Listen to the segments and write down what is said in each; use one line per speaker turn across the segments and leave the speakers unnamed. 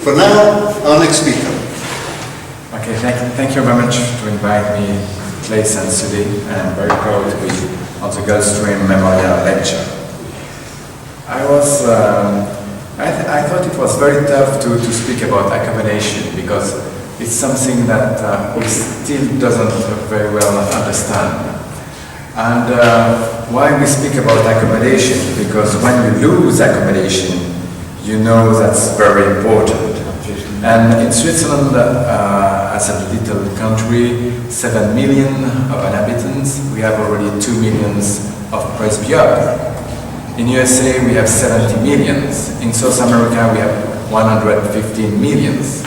For now, our next speaker.
Okay, thank you very much to invite me, Claes and Sudi, and I'm very proud to be on the Gulfstream Memorial Lecture. I thought it was very tough to speak about accommodation because it's something that we still doesn't very well understand. And why we speak about accommodation? Because when you lose accommodation, you know that's very important. And in Switzerland, as a little country, 7 million of inhabitants, we have already 2 millions of presbyopia. In USA, we have 70 millions. In South America, we have 115 millions.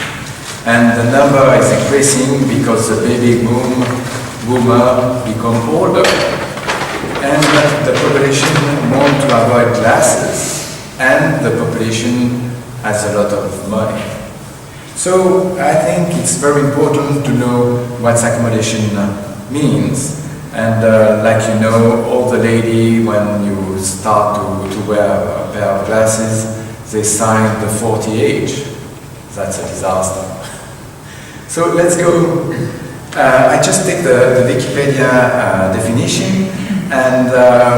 And the number is increasing because the baby boomer become older. And the population want to avoid glasses. And the population has a lot of money. So I think it's very important to know what accommodation means. And like you know, all the lady, when you start to wear a pair of glasses, they sign the 40 age. That's a disaster. So let's go. I just take the Wikipedia definition, and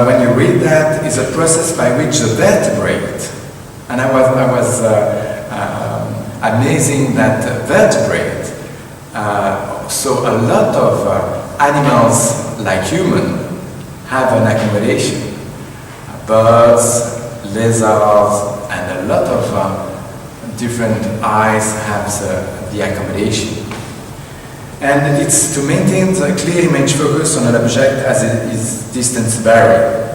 when you read that, it's a process by which the vertebrate, and I was amazing that vertebrate, so a lot of animals like human have an accommodation. Birds, lizards, and a lot of different eyes have the accommodation. And it's to maintain the clear image focus on an object as it is distance vary.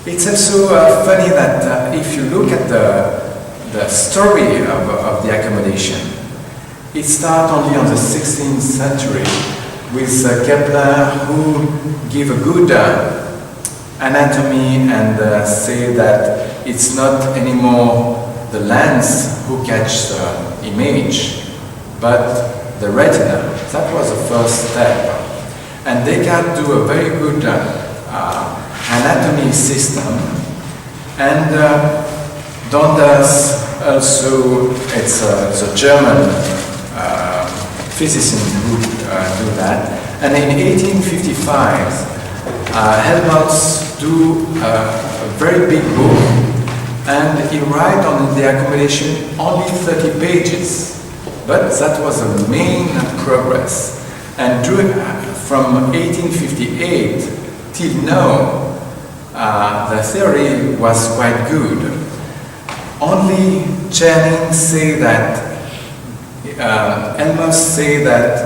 It's also funny that if you look at the story of the accommodation, it started only on the 16th century with Kepler, who gave a good anatomy and say that it's not anymore the lens who catch the image, but the retina. That was the first step. And Descartes do a very good anatomy system, and Dundas also, it's a German physician who do that. And in 1855, Helmholtz do a very big book, and he write on the accommodation only 30 pages. But that was the main progress. And from 1858 till now, the theory was quite good. Only Channing say that, Helmholtz say that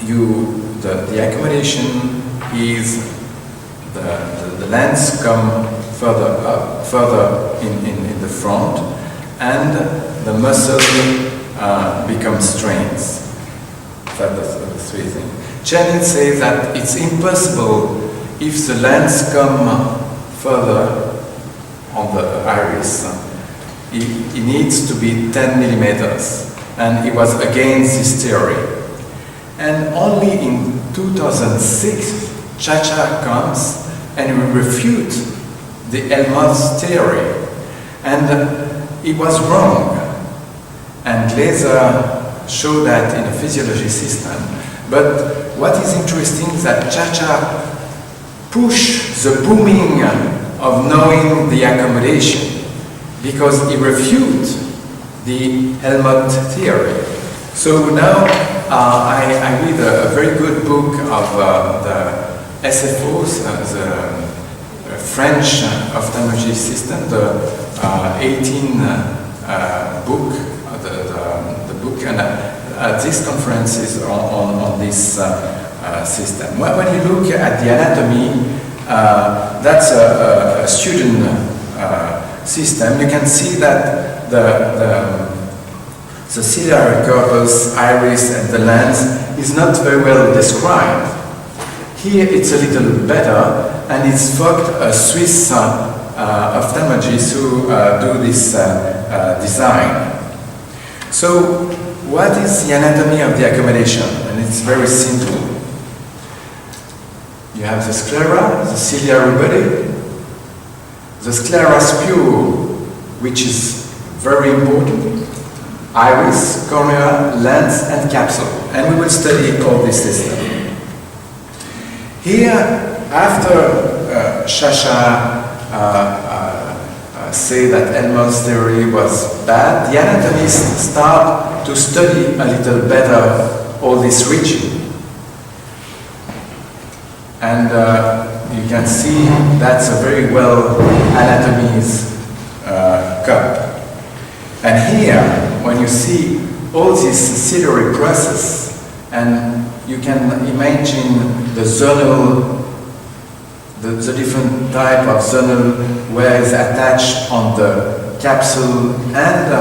the accommodation is the lens come further in the front, and the muscle becomes strains. That's the three things. Channing says that it's impossible if the lens come further on the iris. It needs to be 10 millimeters, and he was against this theory. And only in 2006, Chacha comes and refute the Helmholtz theory, and he was wrong. And laser showed that in a physiology system. But what is interesting is that Chacha pushed the booming of knowing the accommodation, because he refuted the Helmholtz theory. So now I read a very good book of the SFOs, the French ophthalmology system, the 18 book, the book, and this conference is on this system. When you look at the anatomy, that's a student system. You can see that the ciliary corpus, iris, and the lens is not very well described. Here it's a little better, and it's a Swiss ophthalmologist who do this design. So, what is the anatomy of the accommodation? And it's very simple. You have the sclera, the ciliary body, the sclera spure, which is very important, iris, cornea, lens, and capsule. And we will study all this system. Here, after Shasha say that Elmer's theory was bad, the anatomists start to study a little better all this region. And you can see that's a very well anatomy's cup. And here, when you see all this ciliary process, and you can imagine the zonal, the different type of zonal where it's attached on the capsule and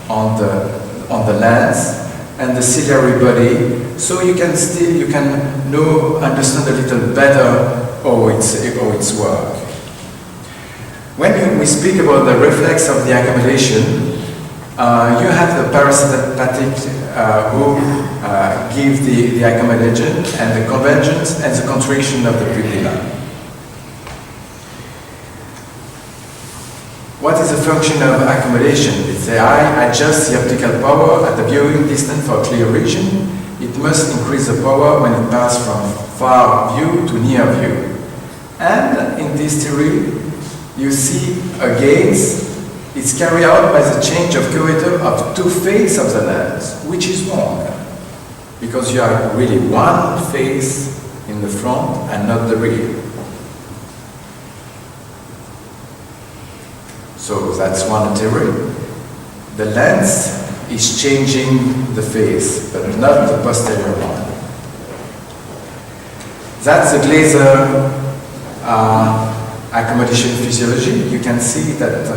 on the lens and the ciliary body, so you can understand a little better how it's work. When we speak about the reflex of the accommodation, you have the parasympathetic who give the accommodation and the convergence and the contraction of the pupilla. What is the function of accommodation? It's the eye adjusts the optical power at the viewing distance for a clear region. It must increase the power when it passes from far view to near view. And in this theory, you see a gaze. It's carried out by the change of curvature of the two faces of the lens, which is wrong, because you have really one face in the front and not the rear. So that's one theory. The lens is changing the face, but not the posterior one. That's the Glaser accommodation physiology. You can see that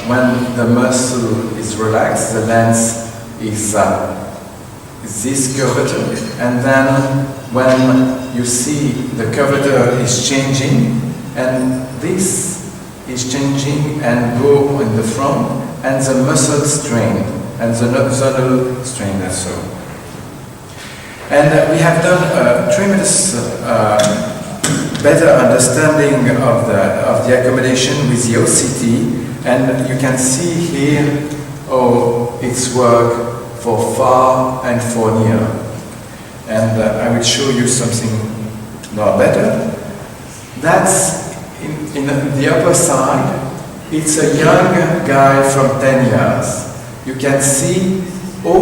when the muscle is relaxed, the lens is this curvature, and then when you see the curvature is changing, and this is changing and go in the front, and the muscle strain, and the zonal strain also. And we have done a tremendous better understanding of the accommodation with the OCT, and you can see here how it's work for far and for near. And I will show you something more better. That's in the upper side. It's a young guy from 10 years. You can see how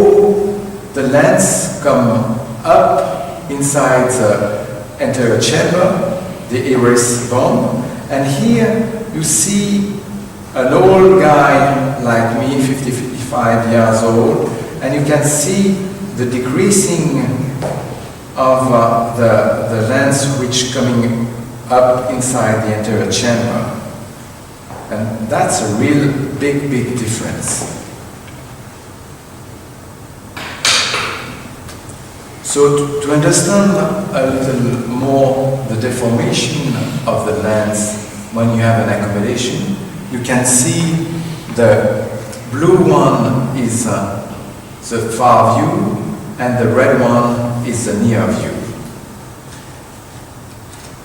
the lens come up inside the anterior chamber, the iris bone, and here you see an old guy like me, 55 years old, and you can see the decreasing of the lens which coming up inside the anterior chamber. And that's a real big difference. So to understand a little more the deformation of the lens when you have an accommodation, you can see the blue one is the far view and the red one is the near view.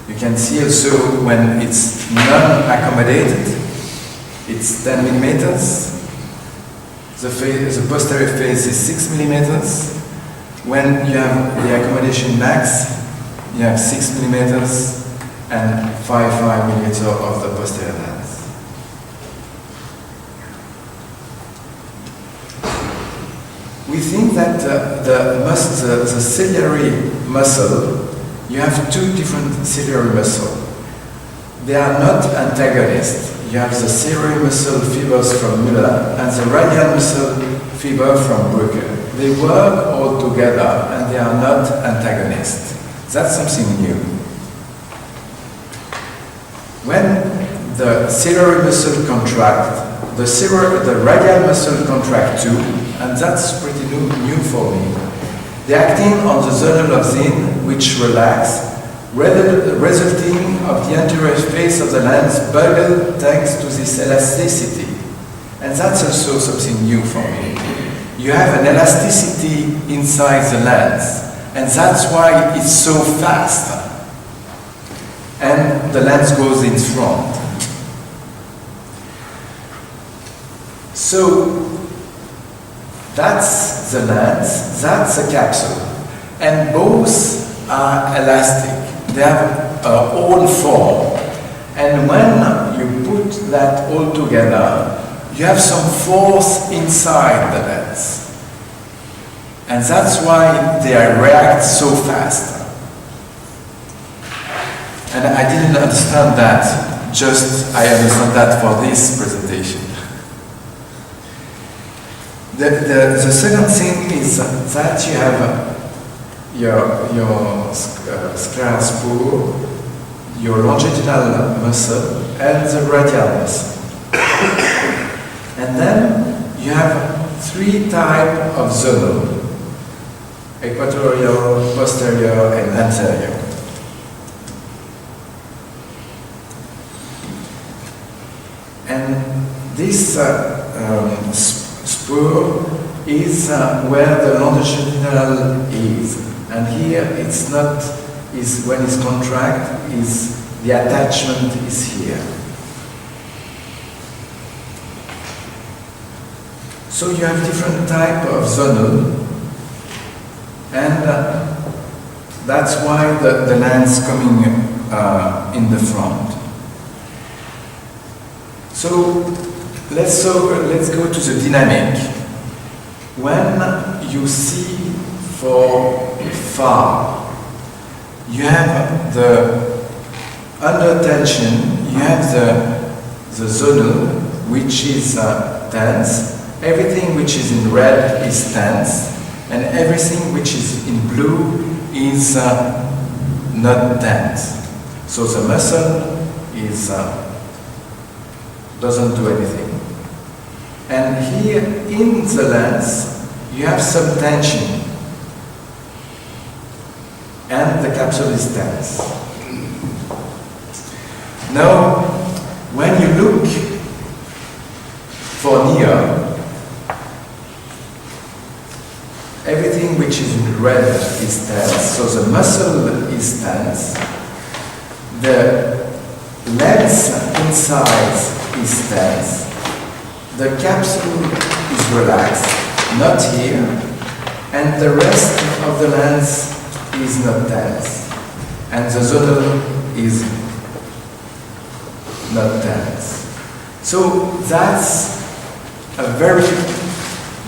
You can see also when it's non-accommodated, it's 10 millimeters. The posterior face is 6 millimeters. When you have the accommodation max, you have 6 millimeters and 5 millimeters of the posterior lens. We think that the ciliary muscle, you have two different ciliary muscles. They are not antagonists. You have the ciliary muscle fibers from Müller and the radial muscle fiber from Brücke. They work all together and they are not antagonists. That's something new. When the ciliary muscle contract, the radial muscle contract too, and that's pretty new for me. They're acting on the zonal of Zinn, which relax, resulting of the anterior face of the lens buckled thanks to this elasticity. And that's also something new for me. You have an elasticity inside the lens, and that's why it's so fast. And the lens goes in front. So that's the lens, that's the capsule, and both are elastic. They have a own form, and when you put that all together, you have some force inside the lens. And that's why they react so fast. And I didn't understand that, just I understand that for this presentation. The second thing is that you have your scleral spur, your longitudinal muscle, and the radial muscle. And then you have three types of zonula: equatorial, posterior, and anterior. And this spur is where the longitudinal is. And here it's not, is when it's contract, is the attachment is here. So you have different type of zonula, and that's why the lens coming in the front. So let's go to the dynamic. When you see for far, you have the under tension, you have the zonula, which is tense. Everything which is in red is tense, and everything which is in blue is not tense. So the muscle is doesn't do anything. And here in the lens, you have some tension, and the capsule is tense. Now, when you look for near, everything which is in red is tense, so the muscle is tense. The lens inside is tense. The capsule is relaxed, not here, and the rest of the lens is not tense. And the zonula is not tense. So that's a very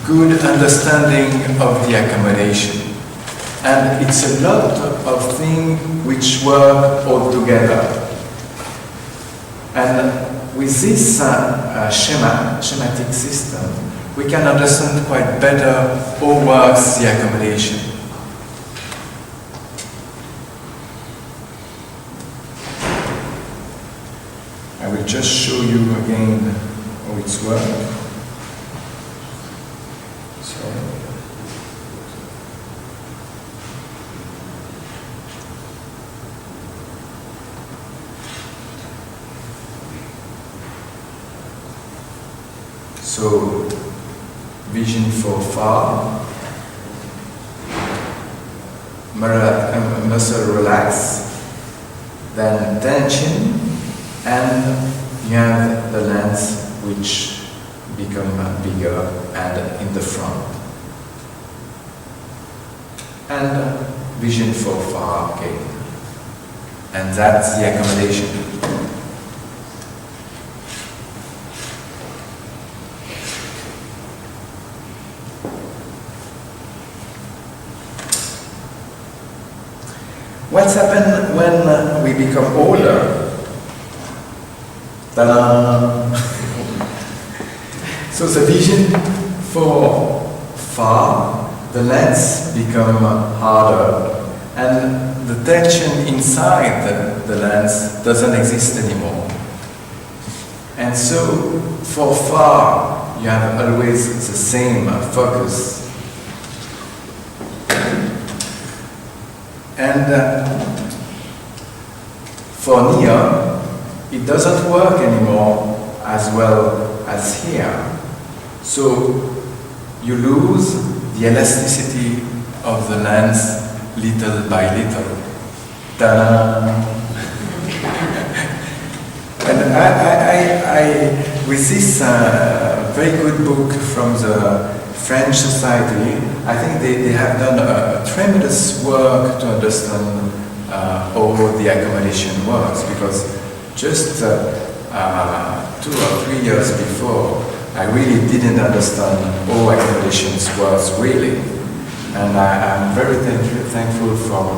good understanding of the accommodation. And it's a lot of things which work all together. And with this schematic system, we can understand quite better how works the accommodation. I will just show you again how it's working. So, vision for far, muscle relax, then tension, and you have the lens which become bigger and in the front. And vision for far again. And that's the accommodation. What's happened when we become older? Ta-da! So the vision for far, the lens become harder, and the tension inside the lens doesn't exist anymore. And so for far, you have always the same focus. And for near, it doesn't work anymore as well as here. So you lose the elasticity of the lens little by little. Ta-da! And I with this very good book from the French Society, I think they have done a tremendous work to understand how the accommodation works, because just 2 or 3 years before, I really didn't understand how accommodations works really. And I'm very thankful from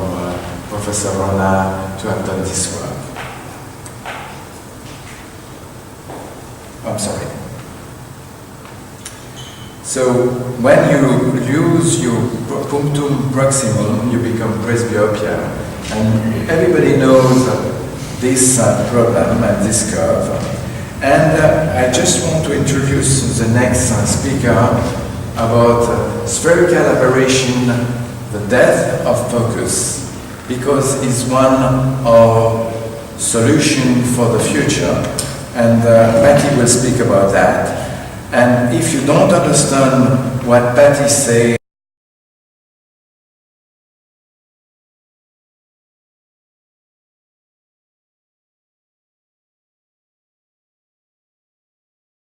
Professor Rona to have done this work. I'm sorry. So when you lose your punctum proximum, you become presbyopia, and everybody knows this problem and this curve. And I just want to introduce the next speaker about spherical aberration, the death of focus, because it's one of solution for the future, and Patty will speak about that. And if you don't understand what Patty says,